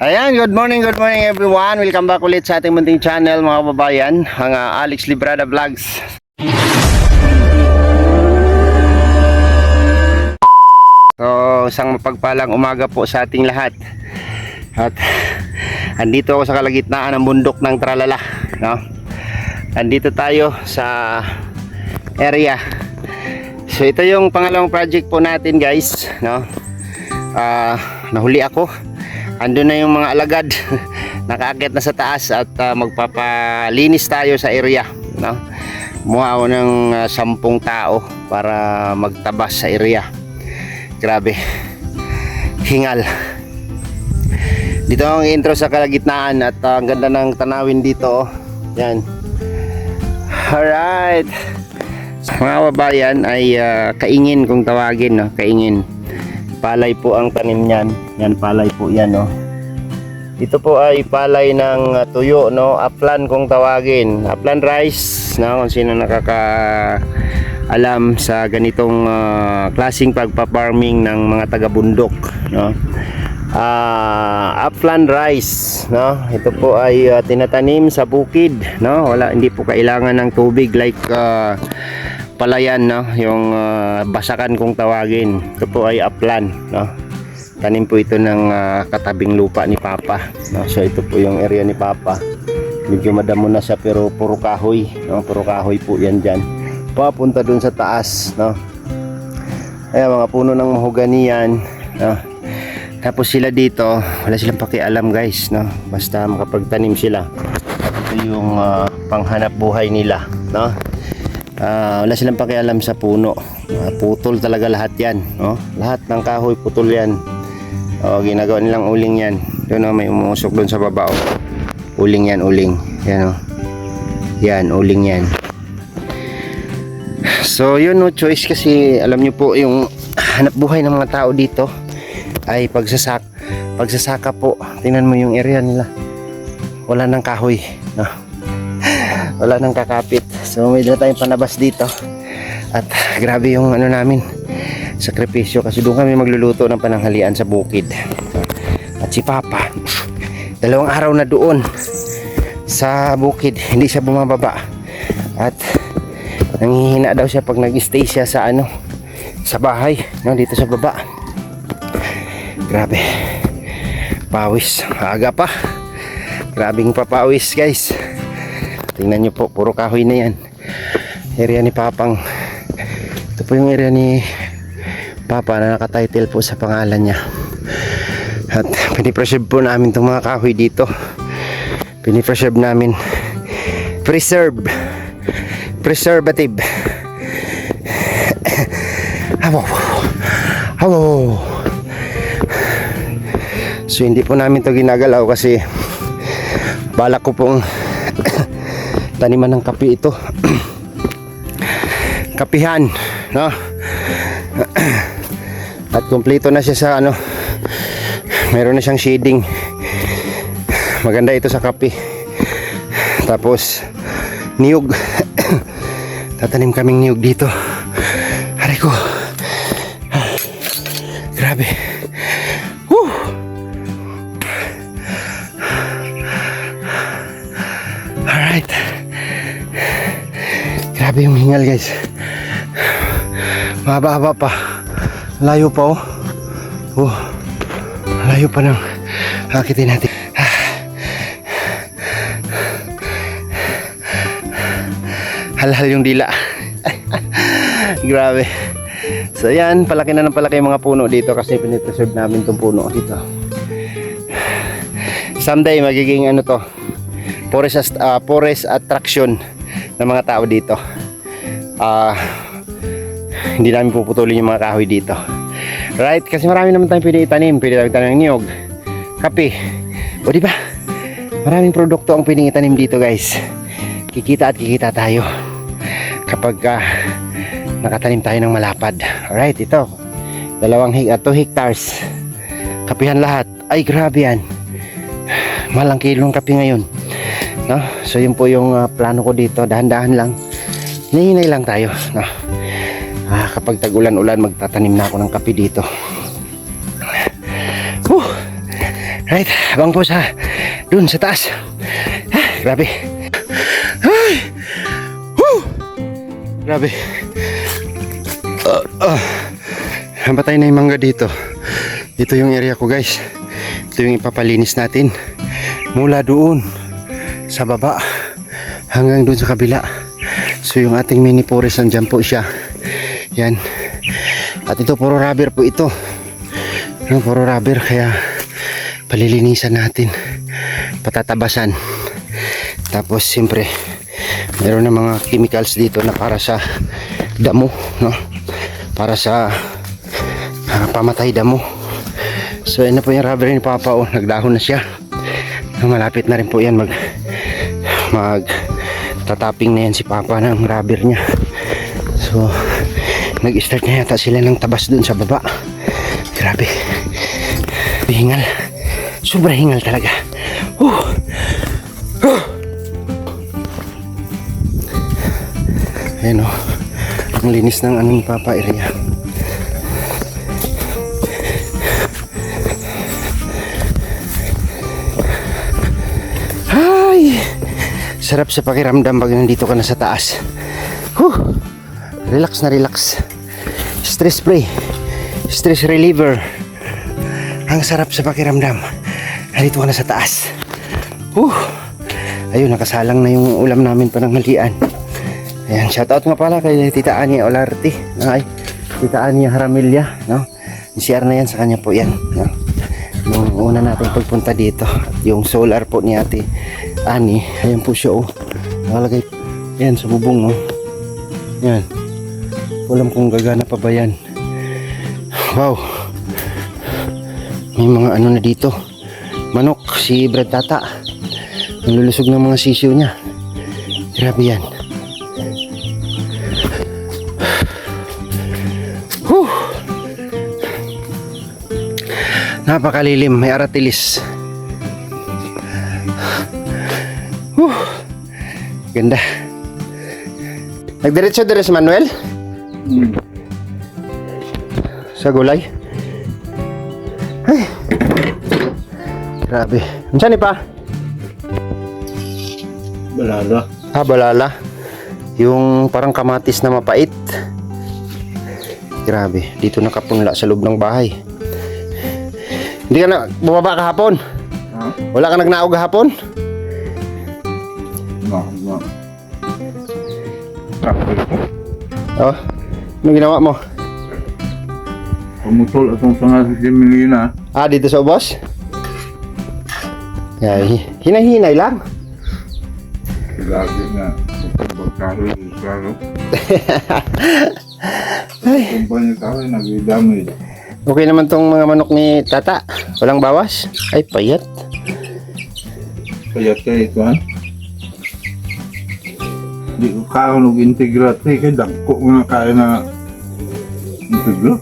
Ayan, good morning everyone. Welcome back ulit sa ating munting channel mga kababayan, ang Alex Librada Vlogs. So, isang mapagpalang umaga po sa ating lahat. At andito ako sa kalagitnaan ng bundok ng Tralala, no? Andito tayo sa area. So, ito yung pangalawang project po natin, guys, no? Nahuli ako. Andun na yung mga alagad. Nakaakyat na sa taas at magpapalinis tayo sa area, no? Kumuha ako ng 10 tao para magtabas sa area. Grabe, hingal. Dito ang intro sa kalagitnaan at ang ganda ng tanawin dito, oh. Yan. Alright, mga kababayan, ay kaingin kung tawagin, no? Kaingin. Palay po ang tanim niyan. Yan, palay po yan, no? Ito po ay palay ng tuyo, no? Upland kung tawagin. Upland rice, no? Kung sino nakakaalam sa ganitong klaseng pagpa-farming ng mga taga-bundok, no? Upland rice, no? Ito po ay tinatanim sa bukid, no? Hindi po kailangan ng tubig like palayan, no? Yung basakan kung tawagin. Ito po ay upland, no? Tanim po ito ng katabing lupa ni Papa, no? So ito po yung area ni Papa. Medyo madamo na siya pero puro kahoy, no? Puro kahoy po yan dyan. Papunta dun sa taas, no? Ayan, mga puno ng mahogani yan, no? Tapos sila dito, wala silang pakialam, guys, no? Basta makapagtanim sila. Ito yung panghanap buhay nila, no? Wala silang pakialam sa puno. Putol talaga lahat yan, no? Lahat ng kahoy putol yan. Ginagawa nilang uling yan. Doon, no? May umusok doon sa baba, oh. Uling yan, uling. Yan, oh. Yan, uling yan. So yun, no, choice kasi alam nyo po yung hanap buhay ng mga tao dito ay pagsasaka po. Tingnan mo yung area nila, wala nang kahoy, no? Wala nang kakapit. So may dala tayong panabas dito. At grabe yung namin, sakripisyo, kasi doon kami magluluto ng pananghalian sa bukid. At si Papa, 2 araw na doon sa bukid, hindi siya bumababa. At nanghihina daw siya pag nag-stay siya sa sa bahay, no, dito sa baba. Grabe, pawis, aga pa. Grabing papawis, guys. Tingnan nyo po, puro kahoy na yan. Area ni Papang. Ito po yung area ni Papa na nakatitle po sa pangalan niya. At pinipreserve po namin itong mga kahoy dito. Pinipreserve namin. Preservative. Hawo. So hindi po namin to ginagalaw kasi balak ko pong taniman ng kape ito. Kapihan, no? At kompleto na siya sa meron na siyang shading. Maganda ito sa kape. Tapos niyog. Tatanim kaming niyog dito. Aray ko, grabe. Alright, grabe yung hingal, guys. Mahaba-haba pa. Layo pa, oh. Layo pa ng akitin natin. Halhal yung dila. Grabe. So yan, palaki na ng palaki yung mga puno dito kasi pinipreserve namin itong puno dito. Someday magiging to, forest attraction ng mga tao dito. Hindi namin puputulin yung mga kahoy dito, right? Kasi marami naman tayong pwede itanim. Pwede tayong tanim ng niyog, kape, o diba? Maraming produkto ang pwedeng itanim dito, guys. Kikita tayo kapag nakatanim tayo ng malapad. Alright, ito 2 hectares. Kapihan lahat. Ay, grabe yan. Mahal ang kilong kape ngayon, no? So yun po yung plano ko dito. Dahan-dahan lang, hinahinay lang tayo, no? Kapag tag-ulan-ulan, magtatanim na ako ng kape dito. Right, abang po sa dun sa taas. Grabe. Ay! Woo! Grabe. Namatay na yung mangga dito. Ito yung area ko, guys. Ito yung ipapalinis natin. Mula doon sa baba hanggang doon sa kabila. So yung ating mini forest, andyan po siya. Yan. At ito puro rubber po ito. Puro rubber, kaya palilinisan natin, patatabasan. Tapos siyempre meron na mga chemicals dito na para sa damo, no? Para sa pamatay damo. So yan na po yung rubber ni Papa. Nagdahon na siya. Malapit na rin po yan mag tataping na yan si Papa ng rubber niya. So nag-start na yata sila ng tabas dun sa baba. Grabe, hingal, sobra hingal talaga. Ayan o, ang linis ng anong Papa area. Ay, sarap sa pakiramdam pag nandito ka na sa taas. Relax na relax. Stress free, stress reliever. Ang sarap sa pakiramdam. Nandito ka na sa taas. Ayun, nakasalang na yung ulam namin pananghalian. Ayan, shoutout nga pala kay Tita Ania Olarte. Ay, Tita Ania Haramilya, no? CR na yan, sa kanya po yan, no? Nung una natin pagpunta dito. At yung solar po ni Ate Ani, ayan po siya, nakalagay yan sa bubong, no? Yan. Alam kung gagana pa ba yan. Wow. May mga ano na dito. Manok, si Brad Tata. Nalulusog ng mga sisiw niya. Grabe yan. Napakalilim, may aratilis. Ganda. Nagdiretso dire si Manuel? Sa gulay? Ay. Grabe. Andiyan pa? Balala. Balala. Yung parang kamatis na mapait. Grabe. Dito nakapunla sa loob ng bahay. Hindi ka na bumaba kahapon? Wala ka nagnaog kahapon? No. Ano ginawa mo? Pumutol atong sanga sa Simelina. Dito sa ubos? Hinay-hinay lang. Lagi na. Pagkakaroon yung klaro. Kumpanya karoon, nag-damage. Okay naman tong mga manok ni Tata. Walang bawas. Ay, payat. Payat kayo ito, ha? Di ko karoon mag-integrat. Kaya dagko nga kaya na integrat.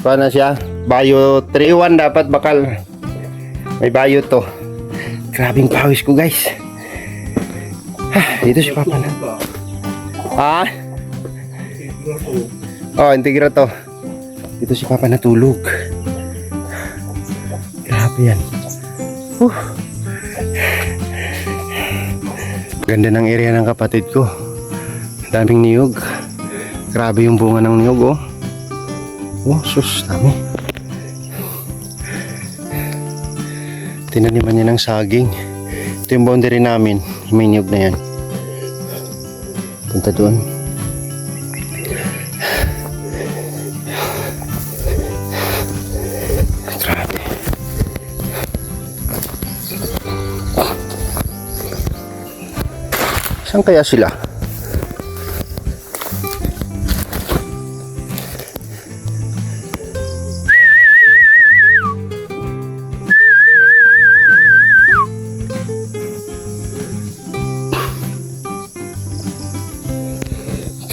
Paano siya? Bio 3-1 dapat bakal. May bio to. Grabing pawis ko, guys. Dito si Papa na. Integra to. Dito si Papa natulog. Grabe yan. Ganda ng area ng kapatid ko. Daming niyog. Grabe yung bunga ng niyog, sus, dami. Tinaniman niya ng saging. Ito yung boundary namin. May niyog na yan. Punta doon. Grabe. Saan kaya sila?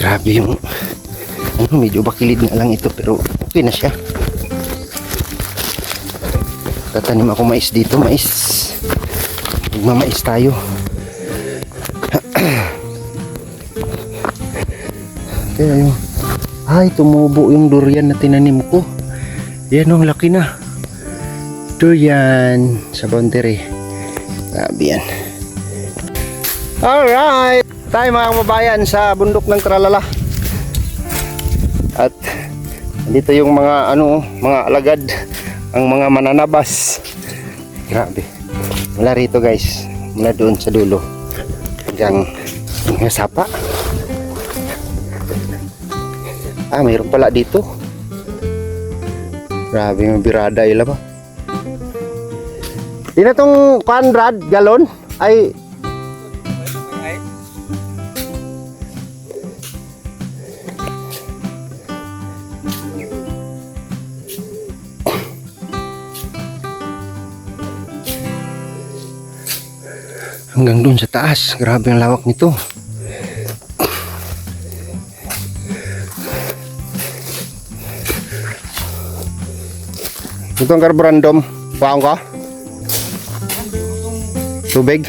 Grabe yung medyo bakilid na lang ito, pero okay na siya. Tatanim ako mais dito, mais. Magmamais tayo. Kaya yung tumubo yung durian na tinanim ko. Yan, ang laki na. durian sa boundary. Grabe yan. Alright, tayo mga kababayan sa bundok ng Tralala. At dito yung mga mga alagad, ang mga mananabas. Grabe. Mula rito guys, mula doon sa dulo hanggang sapa. Mayroon pala dito. Grabe yung birada ila ba. Di na tong Conrad galon ay hanggang doon sa taas. Grabe ang lawak nito. Ito ang karburandom. Paong ka? Tubig?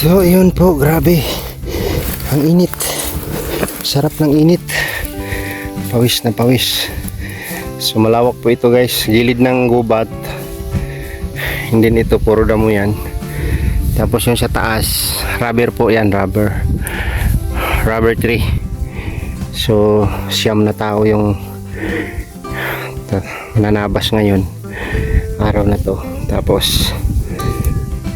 So yun po, grabe. Ang init. Sarap ng init. Pawis na pawis. So malawak po ito guys. Gilid ng gubat. Hindi ito puro damo yan. Tapos yung sa taas, rubber po yan, rubber tree. So siyam na tao yung nanabas ngayon araw na to. Tapos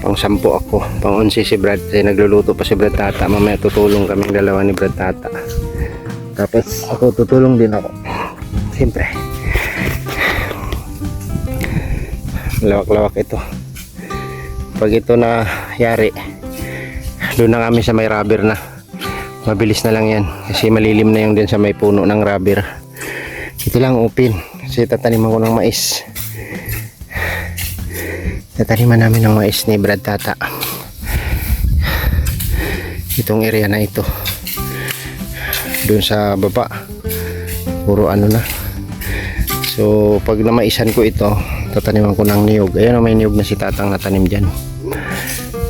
pang 10 ako, pang 11 si Brad, kasi nagluluto pa si Brad Tata. Mamaya tutulong kaming dalawa ni Brad Tata. Tapos ako tutulong din ako, siyempre. Lawak-lawak ito. Pag ito na yari, doon na kami sa may rubber na. Mabilis na lang yan kasi malilim na yung din sa may puno ng rubber. Ito lang open kasi tataniman ko ng mais. Tataniman namin ng mais ni Brad Tata. Itong area na ito. Doon sa baba, puro ano na. So pag namaisan ko ito, tataniman ko ng niyog. Ayan, may niyog na si Tatang natanim dyan.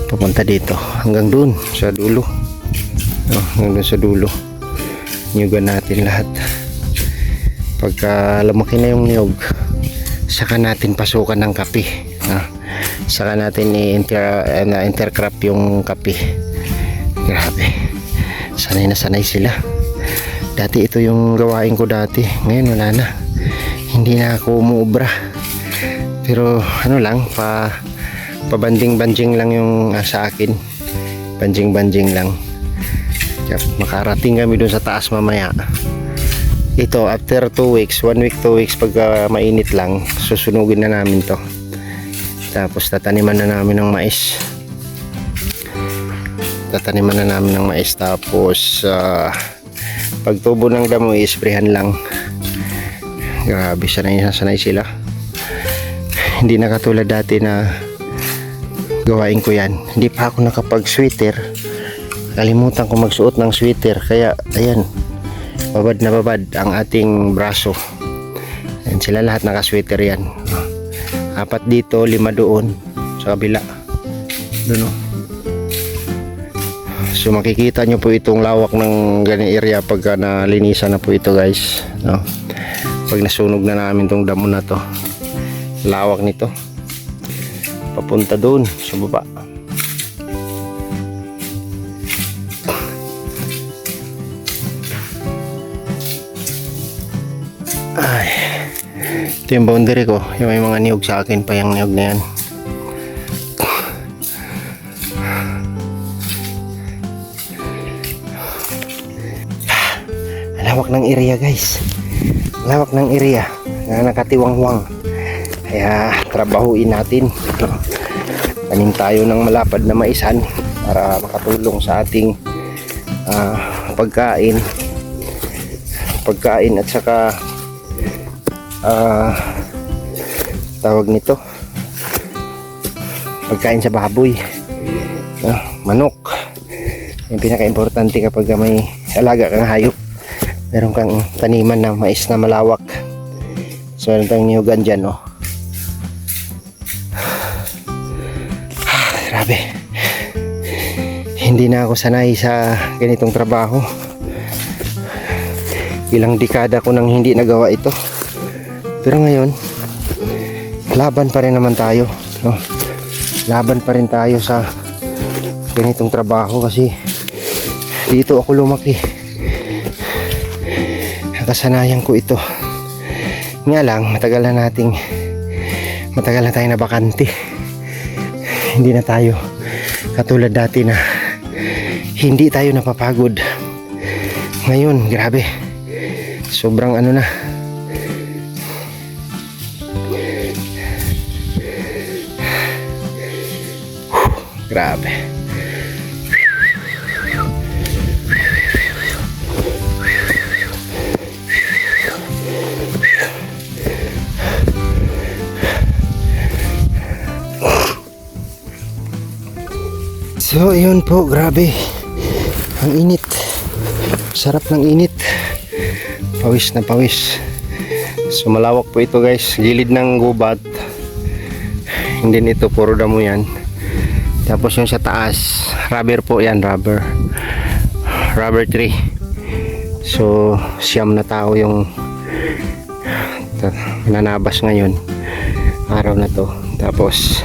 Papunta dito hanggang doon sa dulo. Hanggang doon sa dulo. Niyugan natin lahat. Pagka lumaki na yung niyog, saka natin pasukan ng kape. Saka natin intercrop yung kape. Grabe, sanay na sanay sila. Dati ito yung gawain ko dati, ngayon wala na. Hindi na ako umuubra. Pero ano lang, pabanding-banding lang yung sa akin. Banding-banding lang. Kaya makarating kami doon sa taas mamaya. Ito after 2 weeks, 1 week 2 weeks, pagka mainit lang, susunugin na namin to. Tapos tataniman na namin ng mais. Tapos pag tubo ng damo, isprehan lang. Grabe, sanay sila. Hindi na katulad dati na gawain ko yan. Hindi pa ako nakapag sweater. Kalimutan ko magsuot ng sweater. Kaya ayan, babad na babad ang ating braso. Ayan, sila lahat naka-sweater yan. 4 dito, 5 doon sa kabila. Doon, so makikita nyo po itong lawak ng ganyan area pagka nalinisan na po ito guys, no? Pag nasunog na namin tong damo na to, lawak nito papunta doon sa baba. Ay, ito yung boundary ko. Yung may mga niyog sa akin pa yung niyog na yan. Lawak ng area guys. Lawak ng area na nakatiwangwang. Kaya trabahuin natin. Tanim tayo ng malapad na maisan para makatulong sa ating pagkain at saka tawag nito, pagkain sa baboy, manok. Yung pinaka-importante kapag may alaga kang hayop, meron kang taniman ng mais na malawak. So meron tayong niyugan dyan, no? Grabe, hindi na ako sanay sa ganitong trabaho. Ilang dekada ko nang hindi nagawa ito. Pero ngayon, laban pa rin naman tayo, no? Laban pa rin tayo sa ganitong trabaho kasi dito ako lumaki. Nakasanayan ko ito. Nga lang, matagal na tayo na bakante. Hindi na tayo katulad dati na hindi tayo napapagod. Ngayon, grabe. Sobrang ano na. Grabe. So, yun po, grabe. Ang init. Sarap ng init. Pawis na pawis. So, malawak po ito guys. Gilid ng gubat. Hindi nito puro damo yan. Tapos yung sa taas, rubber po yan, rubber tree. So siyam na tao yung nanabas ngayon araw na to. Tapos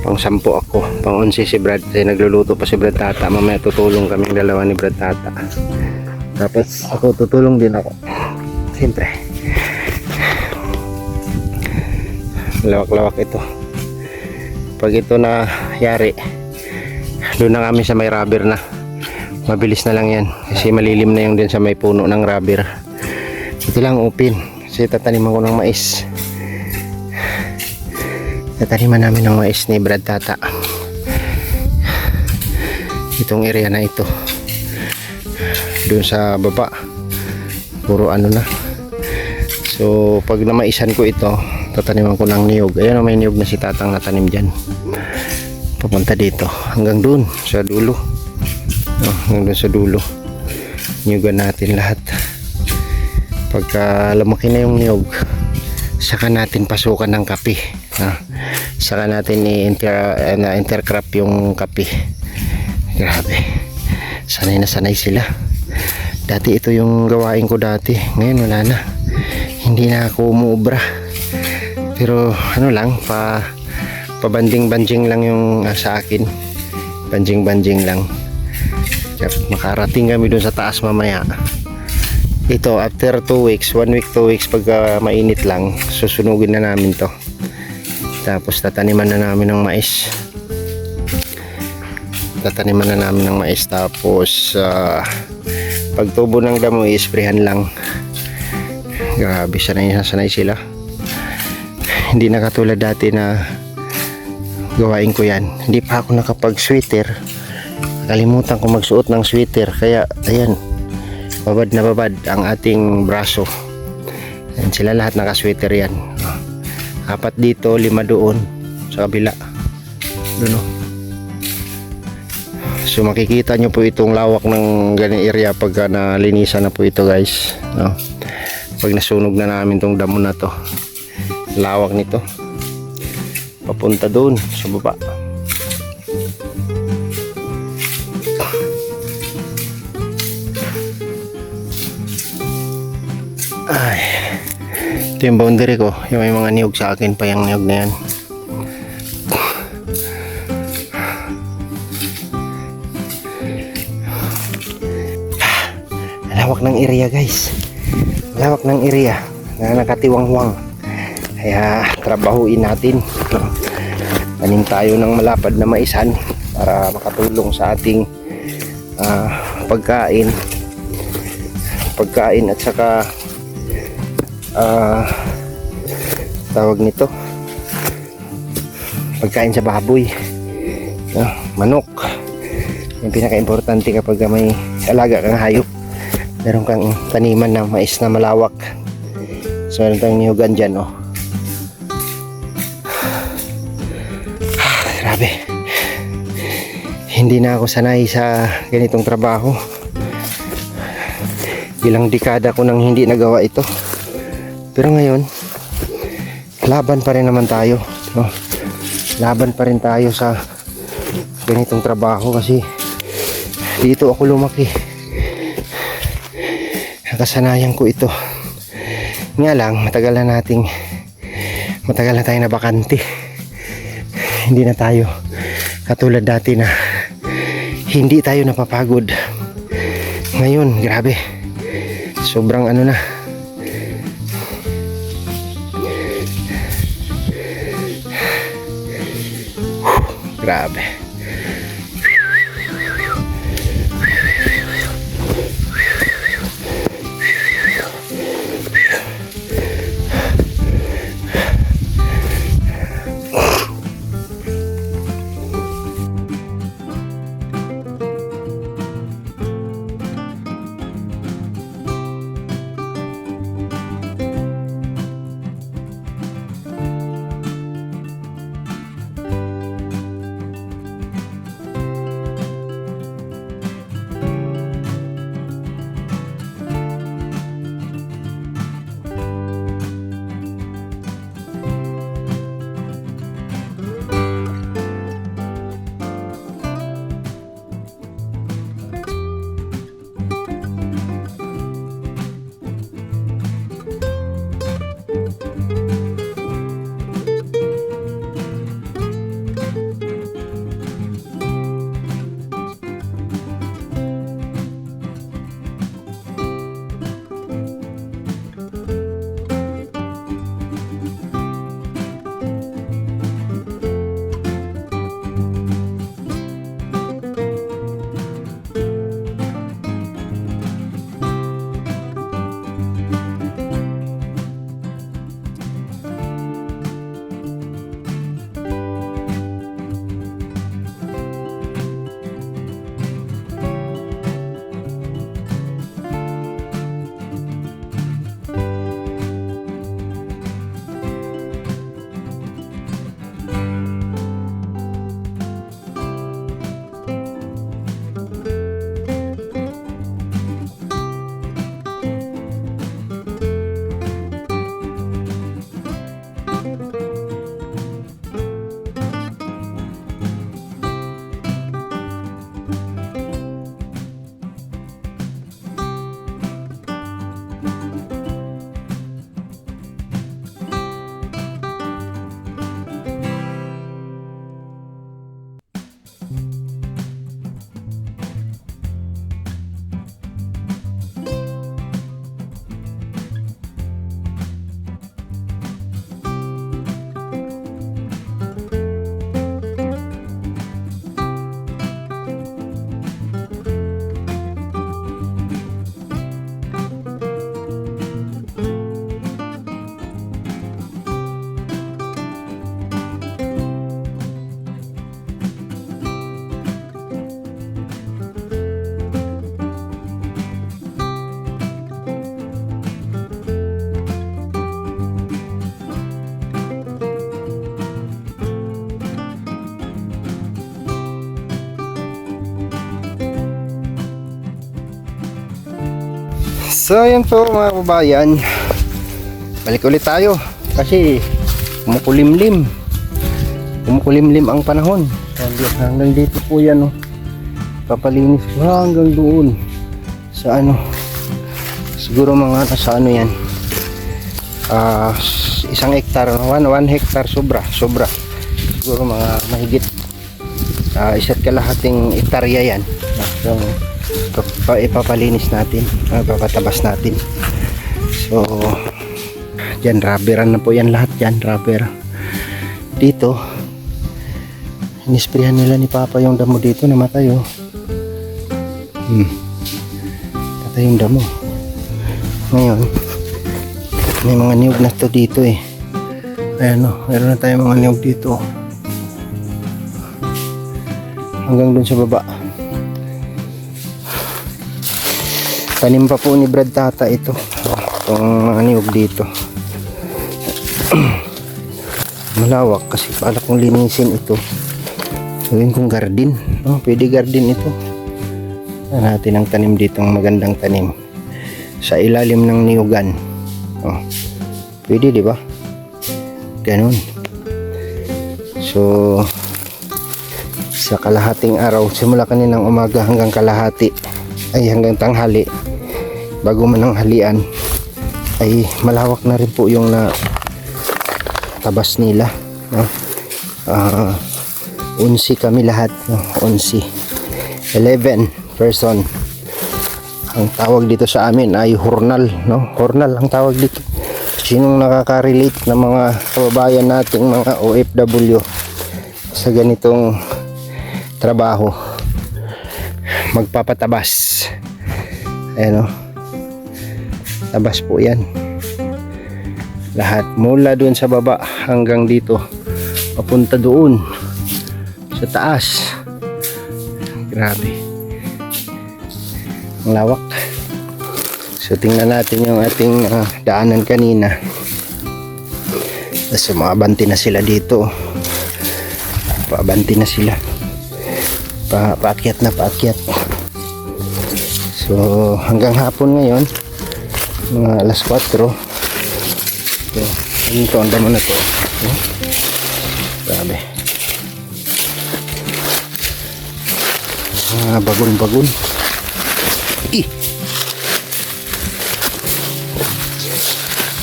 pang 10 ako, pang 11 si Brad, kasi nagluluto pa si Brad Tata. Mamaya tutulong kaming dalawa ni Brad Tata. Tapos ako tutulong din ako, siyempre. Lawak-lawak ito. Pag ito na yari, doon na kami sa may rubber na. Mabilis na lang yan kasi malilim na yung din sa may puno ng rubber. Ito lang open kasi tataniman ko ng mais. Tataniman namin ng mais ni Brad Tata. Itong area na ito, doon sa baba puro ano na. So pag namaisan ko ito, tataniman ko ng niyog. Ayan, may niyog na si Tatang natanim dyan. Papunta dito hanggang doon sa dulo. Hanggang sa dulo. Niyugan natin lahat. Pagka lumaki na yung niyog, saka natin pasukan ng kape. Saka natin intercrop yung kape. Grabe. Sanay na sanay sila. Dati ito yung gawain ko dati. Ngayon wala na. Hindi na ako umuubra. Pero ano lang, pabanding-banding lang yung sa akin. Banding-banding lang. Makarating kami dun sa taas mamaya. Ito after 2 weeks, 1 week 2 weeks, pagka mainit lang, susunugin na namin to. Tapos tataniman na namin ng mais. Tapos pag tubo ng damo, i-sprayhan lang. Grabe, sanay sila. Hindi na katulad dati na gawain ko yan. Hindi pa ako nakapag-sweater. Kalimutan ko magsuot ng sweater, kaya ayan, babad na babad ang ating braso. Ayan, sila lahat naka-sweater yan. 4 dito, 5 doon sa kabila. Doon, oh. So makikita nyo po itong lawak ng ganyan area pagka nalinisan na po ito, guys, no? Pag nasunog na namin tong damo na to, lawak nito papunta doon sa baba. Ay, ito yung boundary ko. Yung may mga niyog sa akin pa yung niyog na yan. Lawak ng area, guys. Lawak ng area na nakatiwangwang. Kaya trabahuin natin. Tanim tayo ng malapad na maisan para makatulong sa ating pagkain at saka tawag nito, pagkain sa baboy, manok. Yung pinaka-importante kapag may alaga kang hayop, meron kang taniman ng mais na malawak. So meron tayong niyugan dyan, oh. Grabe, hindi na ako sanay sa ganitong trabaho. Ilang dekada ko nang hindi nagawa ito. Pero ngayon, laban pa rin naman tayo, no? Laban pa rin tayo sa ganitong trabaho kasi dito ako lumaki. Nakasanayan ko ito. Nga lang, matagal na tayo na bakante. Hindi na tayo katulad dati na hindi tayo napapagod. Ngayon, grabe. Sobrang ano na. Grabe. So ayan po mga kababayan, balik ulit tayo kasi kumukulimlim ang panahon. Hanggang dito po yan, oh. Papalinis po hanggang doon sa ano, siguro mga nasa ano yan, 1 hektar, 1 hektar sobra siguro mga mahigit 1.5 hektarya yan. So ipapalinis natin, papatabas natin. So dyan rubberan na po yan lahat, dyan rubber. Dito inisprayan nila ni Papa yung damo dito, namatay, oh. Patay yung damo. Ngayon may mga niyog na to dito, eh. Ayan, oh, meron na tayong mga niyog dito hanggang dun sa baba. Tanim pa po ni Brad Tata ito, itong mga niyog dito. Malawak kasi pala kong linisin ito, gawin kong garden, oh, pwede garden ito. Natin ang tanim dito, ang magandang tanim sa ilalim ng niyugan, oh, pwede, di ba? Ganun. So sa kalahating araw, simula kaninang umaga hanggang kalahati, ay hanggang tanghali, bago man ang halian, ay malawak na rin po yung na tabas nila, no? 11 kami lahat, no? 11 person. Ang tawag dito sa amin ay hurnal, no? Hurnal ang tawag dito. Sinong nakaka-relate na mga kababayan nating mga OFW sa ganitong trabaho, magpapatabas, ayan, no? Tabas po yan lahat, mula doon sa baba hanggang dito, papunta doon sa taas. Grabe ang lawak. So tingnan natin yung ating daanan kanina. So maabanti na sila dito, paabanti na sila, paakyat na paakyat. So hanggang hapon ngayon, mga alas 4. So, ito ang damo na to, no? Grabe, bagon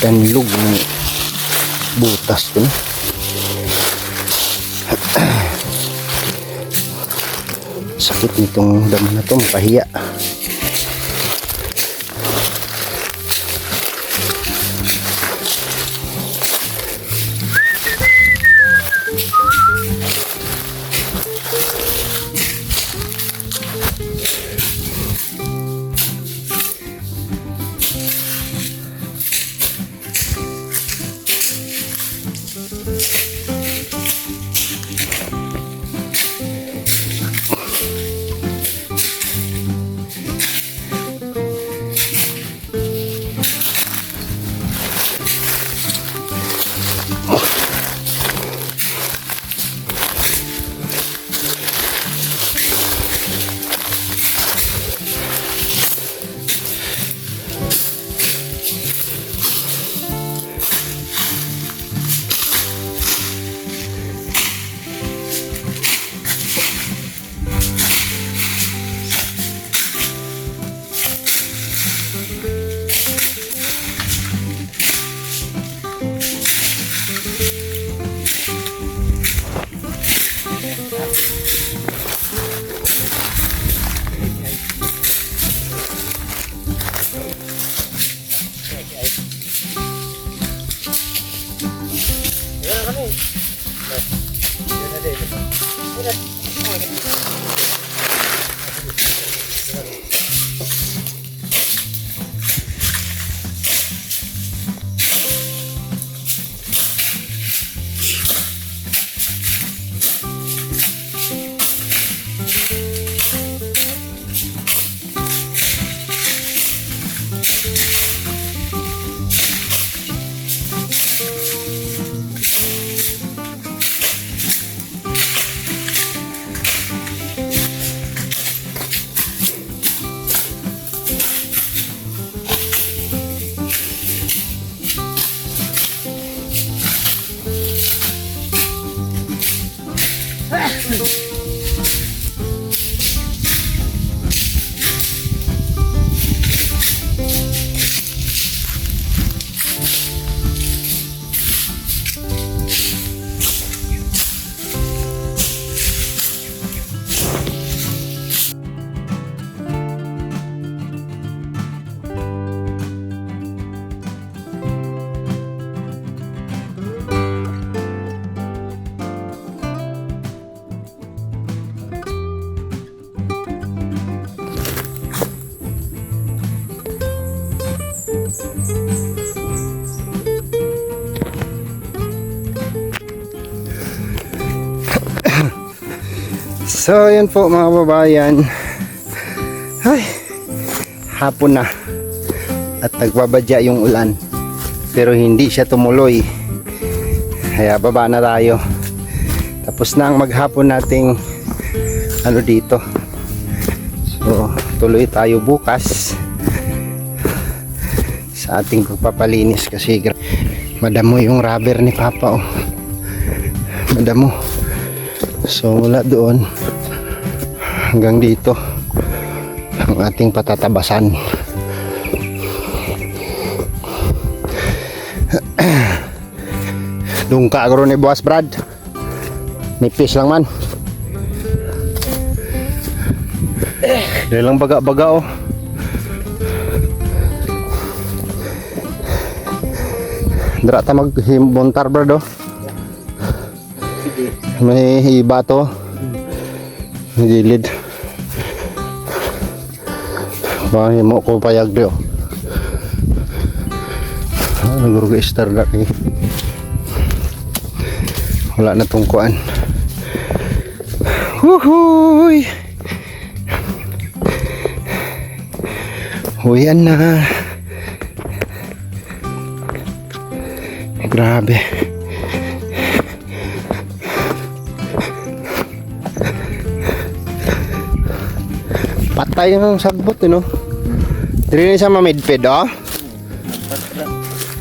tanlog ng butas ko, no? Sakit nitong damo na to, mapahiya. So yan po mga babayan. Ay, hapon na at nagbabadya yung ulan, pero hindi siya tumuloy, kaya baba na tayo. Tapos na ang maghapon nating ano dito. So tuloy tayo bukas sa ating pagpapalinis kasi madamo yung rubber ni Papa, oh. Madamo. So mula doon hanggang dito ang ating patatabasan. Dungka agro ni Boss Brad. Nipis lang man. Dahil lang baga-baga, oh. Dara ta maghibontar, Brad, oh. May iba to. Gilid. Mahimo ko payag dio. Naguro ka star laki. Wala na tungkuan. Huhuy. Huyan na. Grabe. Patay ng sagbot, no? Dili ni sa mamidped, oh.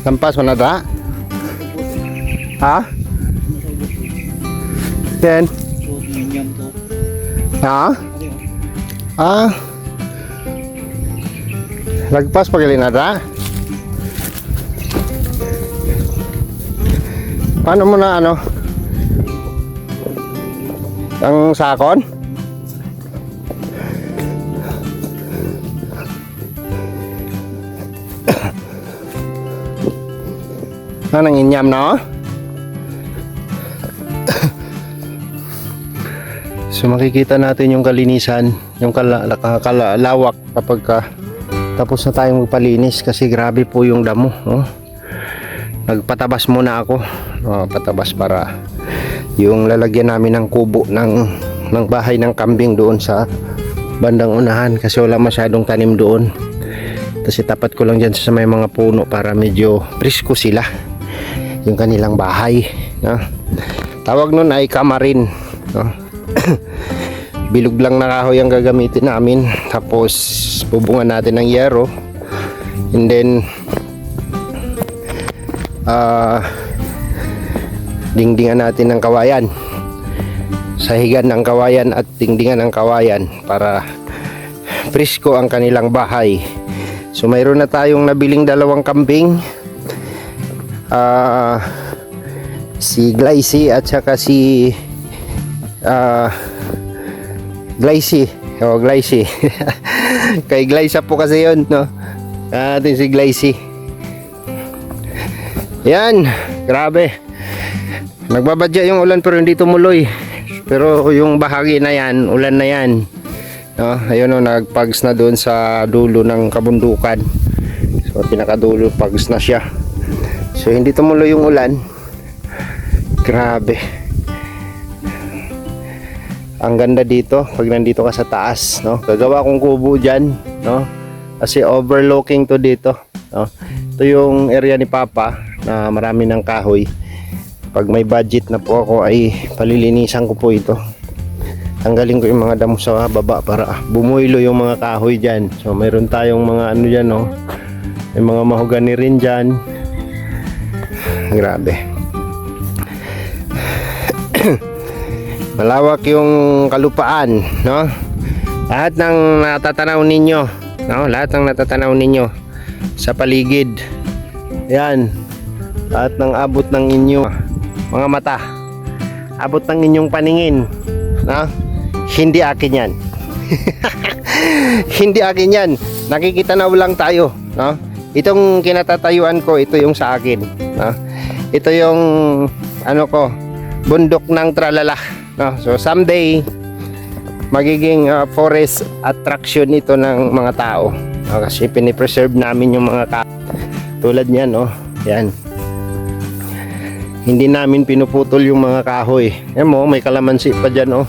Lampas mo na da? Ha? Then? Ha? Ah? Lagpas pagili na da? Paano mo na ano? Ang sakon? Nang inyam na, oh. So makikita natin yung kalinisan, yung kalawak kapag tapos na tayong magpalinis kasi grabe po yung damo, oh. Nagpatabas muna ako, oh, patabas para yung lalagyan namin ng kubo ng bahay ng kambing doon sa bandang unahan kasi wala masyadong tanim doon. Tapos itapat ko lang dyan sa may mga puno para medyo presko sila yung kanilang bahay, no? Tawag nun ay kamarin, no? Bilog lang na kahoy ang gagamitin namin, tapos bubungan natin ng yero, and then dingdingan natin ng kawayan, sahigan ng kawayan at dingdingan ng kawayan para presko ang kanilang bahay. So mayroon na tayong nabiling dalawang kambing, si Glycy at saka si Glycy, oh Glycy. Kay Glyza po kasi yun, no? Atin si Glycy. Yan, grabe. Nagbabadya yung ulan pero hindi tumuloy. Pero yung bahagi na yan, ulan na yan, no? Ayun, no, nagpags na doon sa dulo ng kabundukan. So pinakadulo pags na siya. So hindi tumuloy yung ulan. Grabe. Ang ganda dito pag nandito ka sa taas, no? Gagawa kong kubo diyan, no? Kasi overlooking to dito, no? Ito yung area ni Papa na marami ng kahoy. Pag may budget na po ako ay palilinisan ko po ito. Tanggalin ko yung mga damo sa baba para bumuilo yung mga kahoy diyan. So mayroon tayong mga ano diyan, no? May mga mahogani rin diyan. Grabe. Malawak yung kalupaan, no? Lahat ng natatanaw ninyo, no? Lahat ng natatanaw ninyo sa paligid. Yan. Lahat ng abot ng inyo mga mata. Abot ng inyong paningin, no? Hindi akin 'yan. Hindi akin 'yan. Nakikitanaw lang tayo, no? Itong kinatatayuan ko, ito yung sa akin, no? Ito yung ano ko, bundok ng Tralala, no? So someday magiging forest attraction ito ng mga tao, no? Kasi pinipreserve namin yung mga tulad niyan, no? Yan. Hindi namin pinuputol yung mga kahoy. Yan mo, may kalamansi pa dyan, oh.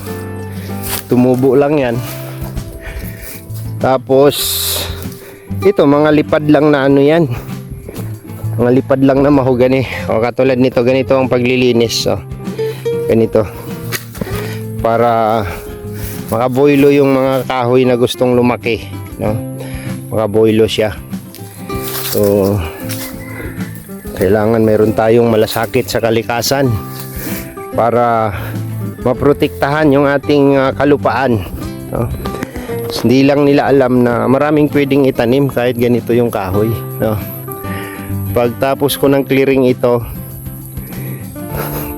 Tumubo lang yan. Tapos ito, mga lipad lang na ano yan. Mga lipad lang na mahogani. O katulad nito, ganito ang paglilinis. So, ganito. Para makaboylo yung mga kahoy na gustong lumaki, no? Makaboylo siya. So, kailangan mayroon tayong malasakit sa kalikasan para maprotektahan yung ating kalupaan, no? Hindi lang nila alam na maraming pwedeng itanim kahit ganito yung kahoy, no? Pagtapos ko ng clearing ito,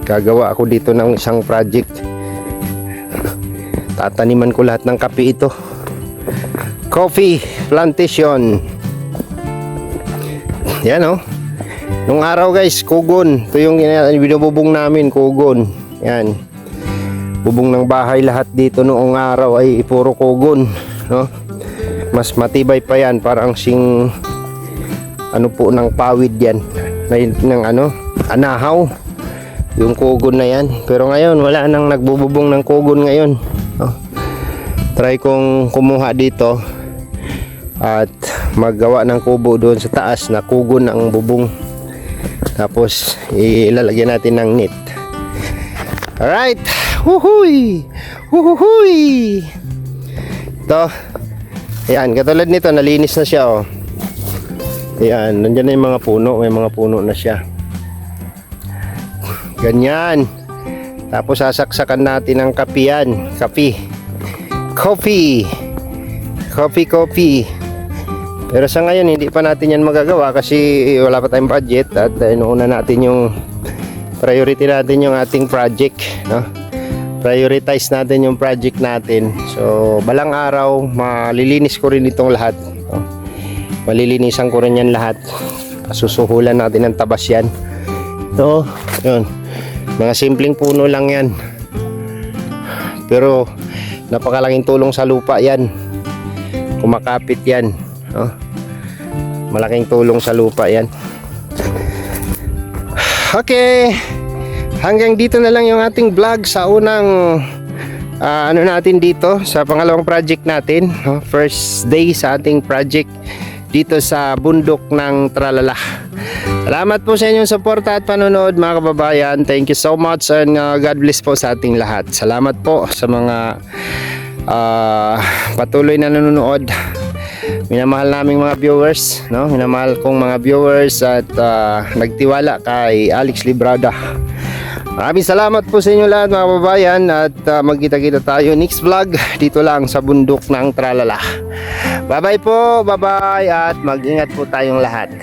gagawa ako dito ng isang project. Tataniman ko lahat ng kape ito. Coffee plantation. Yan, oh. Nung araw guys, kugon. Ito yung binububong namin, kugon. Yan. Bubong ng bahay lahat dito noong araw ay puro kugon, no? Mas matibay pa yan, parang sing ano po ng pawid yan. Ng ano, anahaw. Yung kugon na yan. Pero ngayon wala nang nagbububong ng kugon ngayon, no? Try kong kumuha dito at maggawa ng kubo doon sa taas na kugon ang bubong. Tapos ilalagyan natin ng net. Alright. Huhuy! Huhuy! Ito. Ayan, katulad nito, nalinis na siya, oh. Ayan, nandyan na yung mga puno. May mga puno na siya. Ganyan. Tapos sasaksakan natin ang kape yan. Kape. Coffee. Coffee. Pero sa ngayon, hindi pa natin yan magagawa kasi wala pa tayong budget at inuuna natin yung priority natin yung ating project, no? Prioritize natin yung project natin. So, balang araw, malilinis ko rin itong lahat, no? Malilinisan ko rin yan lahat. Susuhulan natin ng tabas yan. So, yun. Mga simpleng puno lang yan. Pero, napakalaking tulong sa lupa yan. Kumakapit yan, no? Malaking tulong sa lupa yan. Okay. Hanggang dito na lang yung ating vlog sa unang ano natin dito sa pangalawang project natin, no? First day sa ating project dito sa bundok ng Tralala. Salamat po sa inyong suporta at panonood mga kababayan. Thank you so much and God bless po sa ating lahat. Salamat po sa mga patuloy na nanonood. Minamahal naming mga viewers, no? Minamahal kong mga viewers at nagtiwala kay Alex Librada. Maraming salamat po sa inyo lahat mga kababayan at magkita-kita tayo next vlog dito lang sa bundok ng Tralala. Bye bye po, bye bye at mag-ingat po tayong lahat.